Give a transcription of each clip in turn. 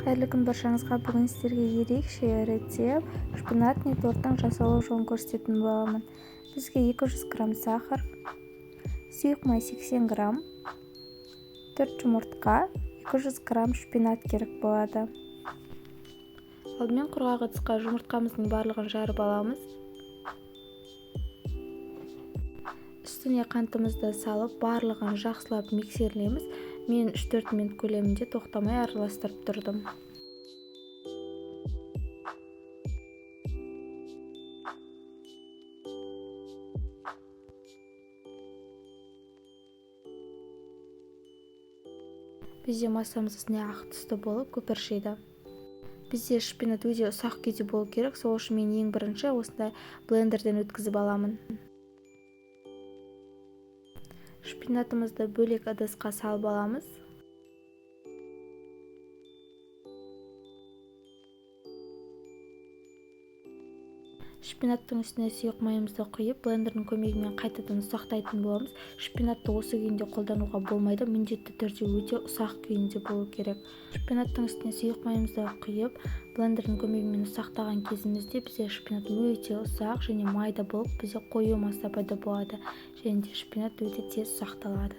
Қайырлы күн баршаңызға. Бүгін сіздерге ерекше рецепт шпинатный торттың жасалу жолын көрсететін боламын. Бізге 200 грамм сахар, сұйық май 80 грамм, 4 жұмыртқа, 200 грамм шпинат керек болады. Алдымен құрғақ ыдысқа жұмыртқамыздың барлығын жарып аламыз. Үстіне қантымызды салып, барлығын жақсылап миксерлейміз. Мен 3-4 минут көлемінде тоқтамай араластырып тұрдым. Бізде массамыз үстіне ақ түсті болып көпіршиді. Бізде шпинат өте ұсақ күйде болу керек, сол үшін мен ең бірінші осындай блендерден өткізіп аламын. Шпинатымызды бөлек ыдысқа салып аламыз. Шпинаттың үстіне сұйық майымызды құйып, блендердің көмегімен қайтадан ұсақтайтын боламыз. Шпинатты осы күйінде қолдануға болмайды, міндетті түрде өте ұсақ күйінде болу керек. Шпинаттың үстіне сұйық майымызды құйып, блендердің көмегімен ұсақтаған кезімізде бізде шпинат өте ұсақ және майда болып, бізде қою масса пайда болады, және де шпинат өте тез ұсақталады.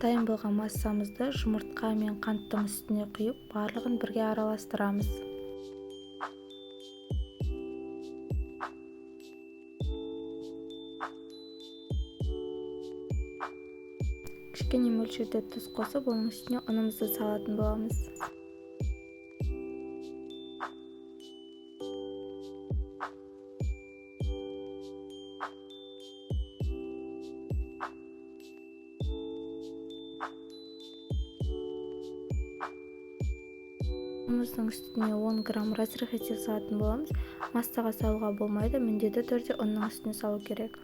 Дайын болған массамызды жұмыртқа мен қанттың үстіне құйып, барлығын бірге араластырамыз. Кішкене мөлшерде тұз қосып, оның үстіне ұнымызды салатын боламыз. Ұнымыздың үстіне 10 грамм разрыхитель салатын боламыз. Массаға салуға болмайды, міндетті түрде ұнның үстіне салу керек.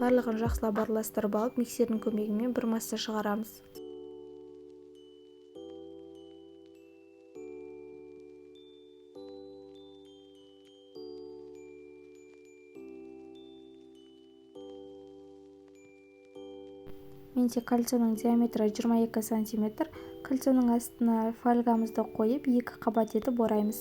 Барлығын жақсылап араластырып алып, миксердің көмегімен бір масса шығарамыз. Менде кольцоның диаметрі 22 см. Кольцоның астына фольгамызды қойып, 2 қабат етіп ораймыз.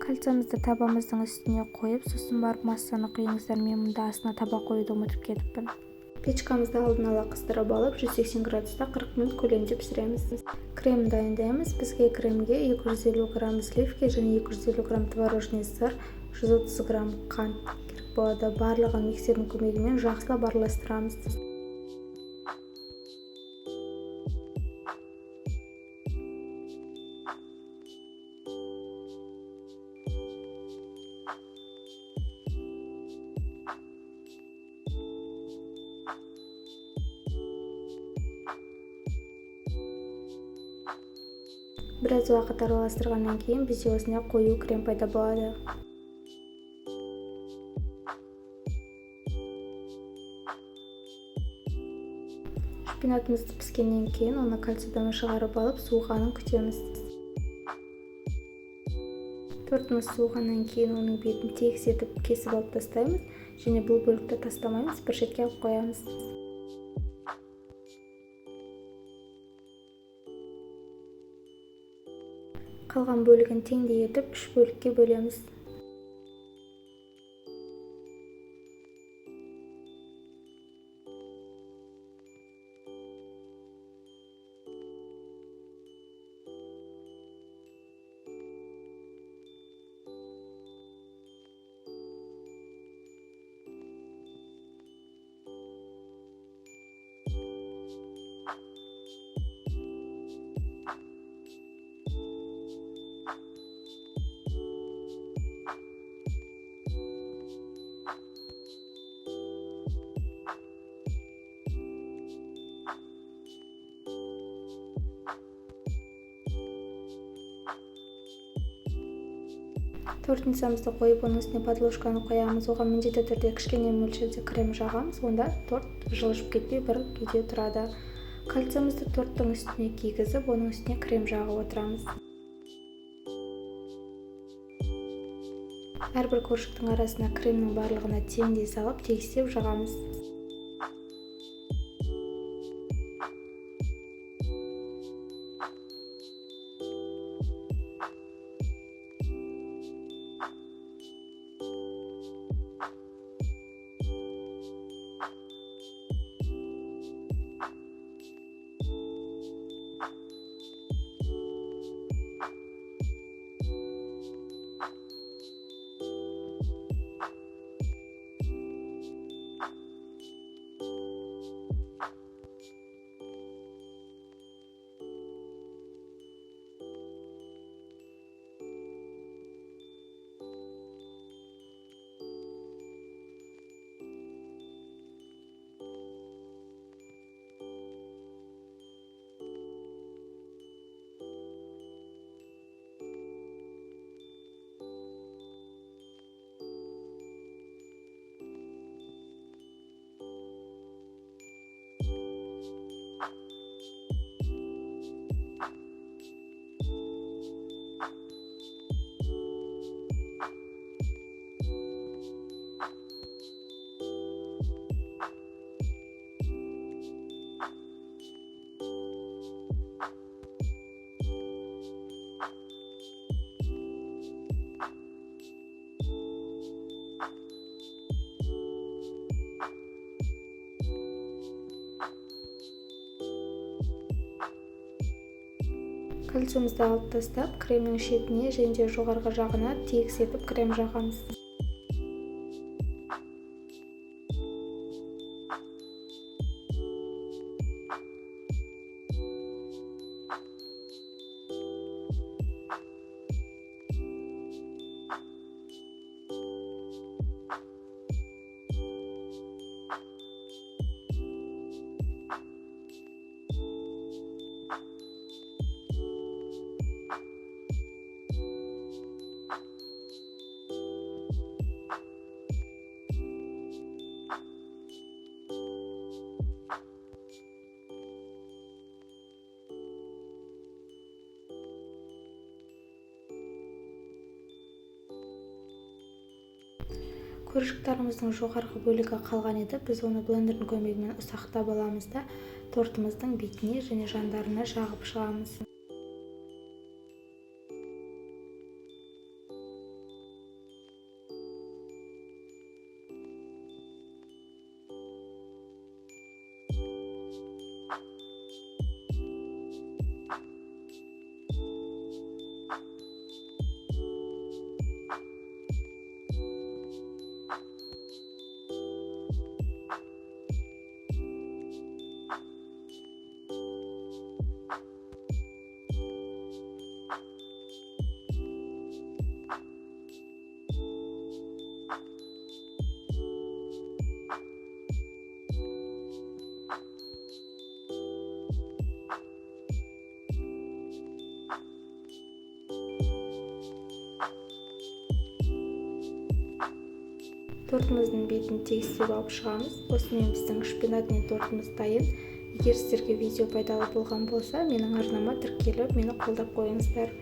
Кольцомызды табамыздың үстіне қойып, сосын барып массаны құйыңыздар. Мен мұнда астына таба қоюды ұмытып кетіппін. Печкамызды алдын ала қыздырып алып, 180 градуста 40 минут көлемде пісіреміз. Крем дайындаймыз. Бізге кремге 250 грамм сливки және 250 грамм творожный сыр, 130 грамм қант керек болады. Барлығын миксердің көмегімен жақсылап араластырамыз. Біраз уақыт араластырғаннан кейін бізде осындай қою крем пайда болады. Шпинатымызды піскеннен кейін оны кольцодан шығарып алып, суығанын күтеміз. Тортымыз суығаннан кейін оның бетін тегіс етіп кесіп алып тастаймыз, және бұл бөлікті тастамаймыз, бір шетке алып қоямыз. Қалған бөлігін теңдей етіп 3 бөлікке бөлеміз. Тортницамызды қойып, оның үстіне подложканы қоямыз. Оған міндетті түрде кішкене мөлшерде крем жағамыз. Онда торт жылжып кетпей бір күйде тұрады. Кольцомызды торттың үстіне кигізіп, оның үстіне крем жағып отырамыз. Әрбір коржықтың арасына кремнің барлығына теңдей салып, тегістеп жағамыз. Кольцомызды алып тастап, кремнің шетіне және жоғарғы жағына тегіс етіп крем жағамыз. Коржықтарымыздың жоғарғы бөлігі қалған еді. Біз оны блендердің көмегімен ұсақтап аламыз да тортымыздың бетіне және жандарына жағып шығамыз. Тортымыздың бетін тегістеп алып шығамыз. Осымен біздің шпинатный тортымыз дайын. Егер сіздерге видео пайдалы болған болса, менің арнама тіркеліп, мені қолдап қойыңыздар.